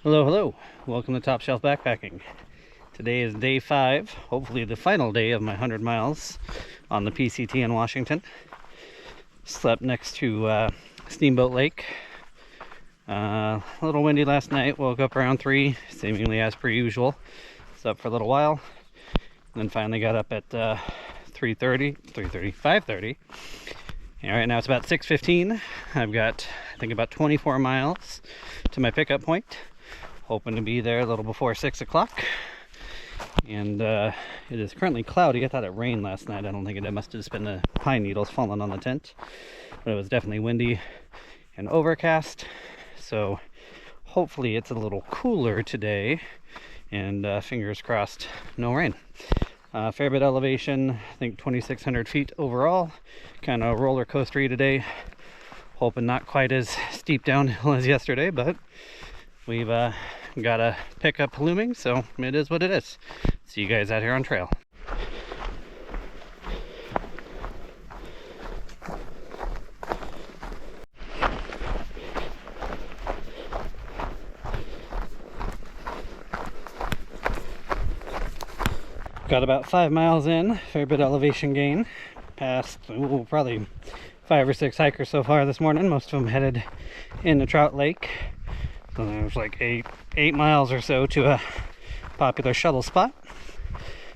Hello. Welcome to Top Shelf Backpacking. Today is day 5, hopefully the final day of my 100 miles on the PCT in Washington. Slept next to Steamboat Lake. A little windy last night, woke up around 3, seemingly as per usual. Slept for a little while, then finally got up at 5:30. And right now it's about 6:15. I've got, I think, about 24 miles to my pickup point. Hoping to be there a little before 6 o'clock. And it is currently cloudy. I thought it rained last night. I don't think it must have just been the pine needles falling on the tent. But it was definitely windy and overcast. So hopefully it's a little cooler today. And fingers crossed, no rain. Fair bit elevation, I think 2,600 feet overall. Kind of roller coastery today. Hoping not quite as steep downhill as yesterday, but we've got a pickup looming, so it is what it is. See you guys out here on trail. Got about 5 miles in, fair bit elevation gain. Past probably 5 or 6 hikers so far this morning, most of them headed into Trout Lake. So there's like 8 miles or so to a popular shuttle spot.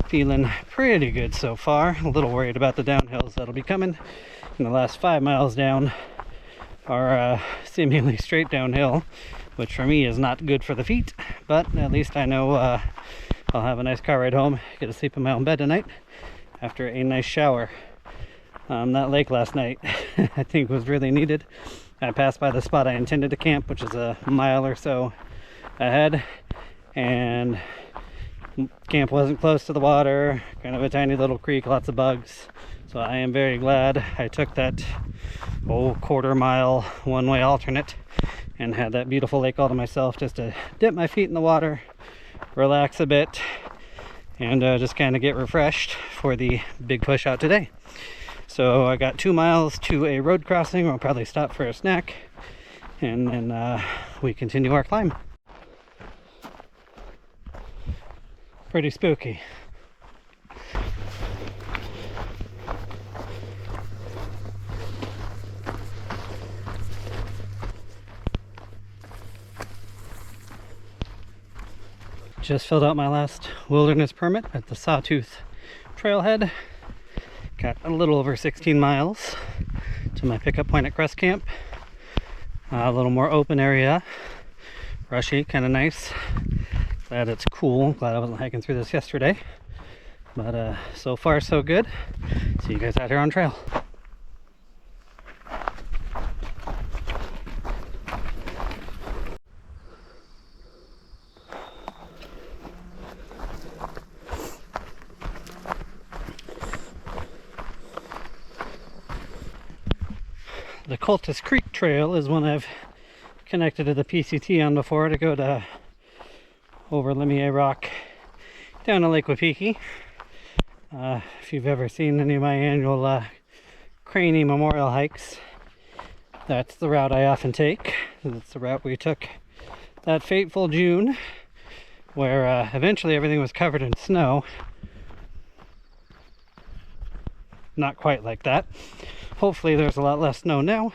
Feeling pretty good so far. A little worried about the downhills that'll be coming. And the last 5 miles down are seemingly straight downhill, which for me is not good for the feet. But at least I know I'll have a nice car ride home. Get to sleep in my own bed tonight after a nice shower. That lake last night I think was really needed. I passed by the spot I intended to camp, which is a mile or so ahead, and camp wasn't close to the water, kind of a tiny little creek, lots of bugs. So I am very glad I took that quarter-mile one-way alternate and had that beautiful lake all to myself, just to dip my feet in the water, relax a bit, and just kind of get refreshed for the big push out today. So I got 2 miles to a road crossing. We'll probably stop for a snack, and then we continue our climb. Pretty spooky. Just filled out my last wilderness permit at the Sawtooth Trailhead. Got a little over 16 miles to my pickup point at Crest Camp. A little more open area, rushy, kind of nice. Glad it's cool. Glad I wasn't hiking through this yesterday. But so far so good. See you guys out here on trail. The Cultus Creek Trail is one I've connected to the PCT on before to go to over Limier Rock down to Lake Wapiki. If you've ever seen any of my annual Craney Memorial hikes, that's the route I often take. That's the route we took that fateful June, where eventually everything was covered in snow. Not quite like that. Hopefully there's a lot less snow now.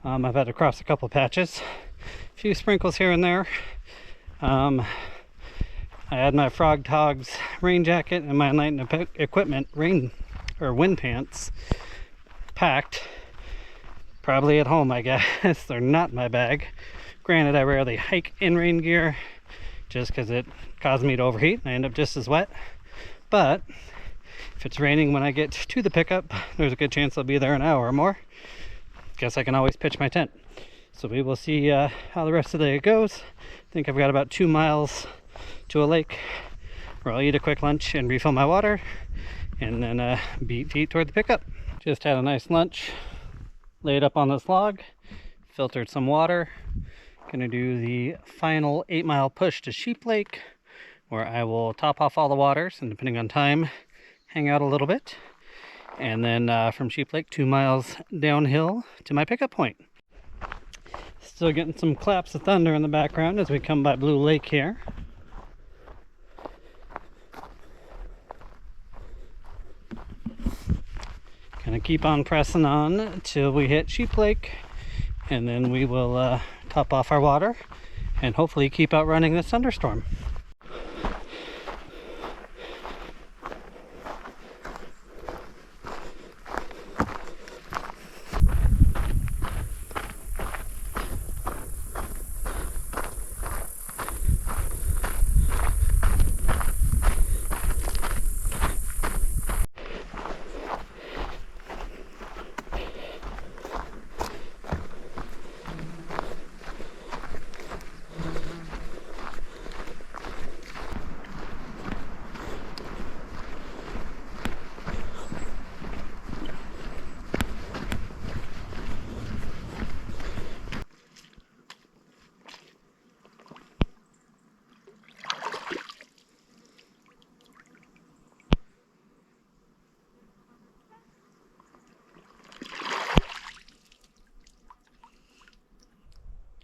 I've had to cross a couple patches, a few sprinkles here and there. I had my Frog Togs rain jacket and my Enlightened Equipment wind pants packed, probably at home, I guess. They're not in my bag. Granted, I rarely hike in rain gear just because it caused me to overheat and I end up just as wet. But if it's raining when I get to the pickup, there's a good chance I'll be there an hour or more. Guess I can always pitch my tent. So we will see how the rest of the day goes. I think I've got about 2 miles to a lake where I'll eat a quick lunch and refill my water, and then beat feet toward the pickup. Just had a nice lunch, laid up on this log, filtered some water. Gonna do the final 8-mile push to Sheep Lake, where I will top off all the waters and, depending on time, hang out a little bit. And then from Sheep Lake, 2 miles downhill to my pickup point. Still getting some claps of thunder in the background as we come by Blue Lake here. Gonna keep on pressing on till we hit Sheep Lake, and then we will top off our water and hopefully keep outrunning this thunderstorm.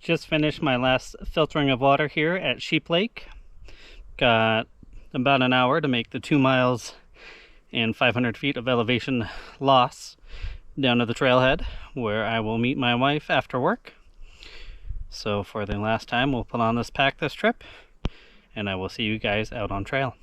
Just finished my last filtering of water here at Sheep Lake. Got about an hour to make the 2 miles and 500 feet of elevation loss down to the trailhead, where I will meet my wife after work. So for the last time, we'll put on this pack this trip, and I will see you guys out on trail.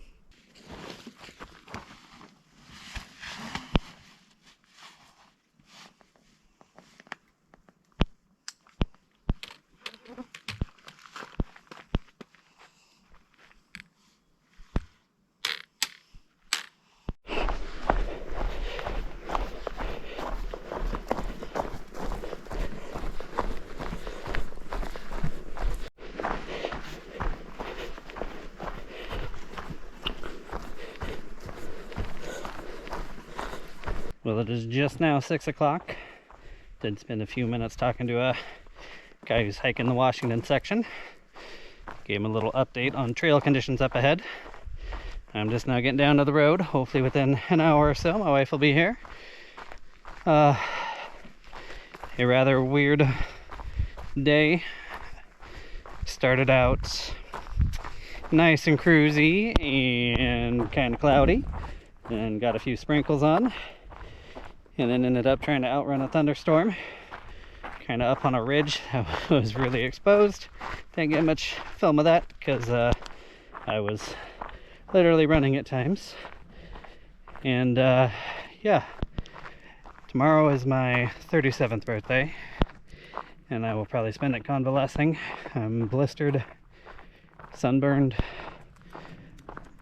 Well, it is just now 6 o'clock. Did spend a few minutes talking to a guy who's hiking the Washington section. Gave him a little update on trail conditions up ahead. I'm just now getting down to the road. Hopefully within an hour or so, my wife will be here. A rather weird day. Started out nice and cruisy and kind of cloudy, and got a few sprinkles on. And then ended up trying to outrun a thunderstorm, kind of up on a ridge that was really exposed. Didn't get much film of that because I was literally running at times. And yeah, tomorrow is my 37th birthday, and I will probably spend it convalescing. I'm blistered, sunburned,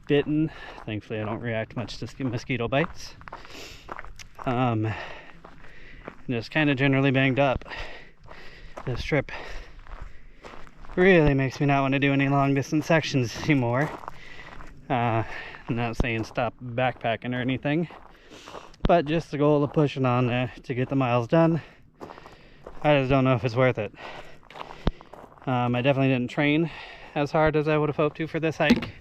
bitten. Thankfully I don't react much to mosquito bites. Just kind of generally banged up. This trip really makes me not want to do any long distance sections anymore. I'm not saying stop backpacking or anything, but just the goal of pushing on to get the miles done. I just don't know if it's worth it. I definitely didn't train as hard as I would have hoped to for this hike.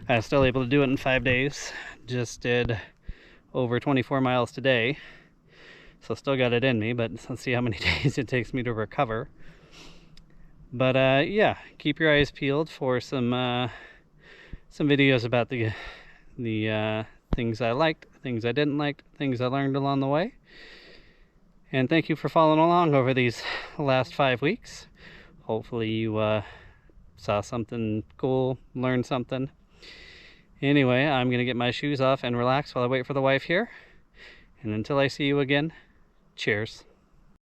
I was still able to do it in 5 days. Just did over 24 miles today, so still got it in me, but let's see how many days it takes me to recover. But yeah, keep your eyes peeled for some videos about the things I liked, things I didn't like, things I learned along the way. And thank you for following along over these last 5 weeks. Hopefully you saw something cool, learned something. Anyway, I'm gonna get my shoes off and relax while I wait for the wife here. And until I see you again, cheers.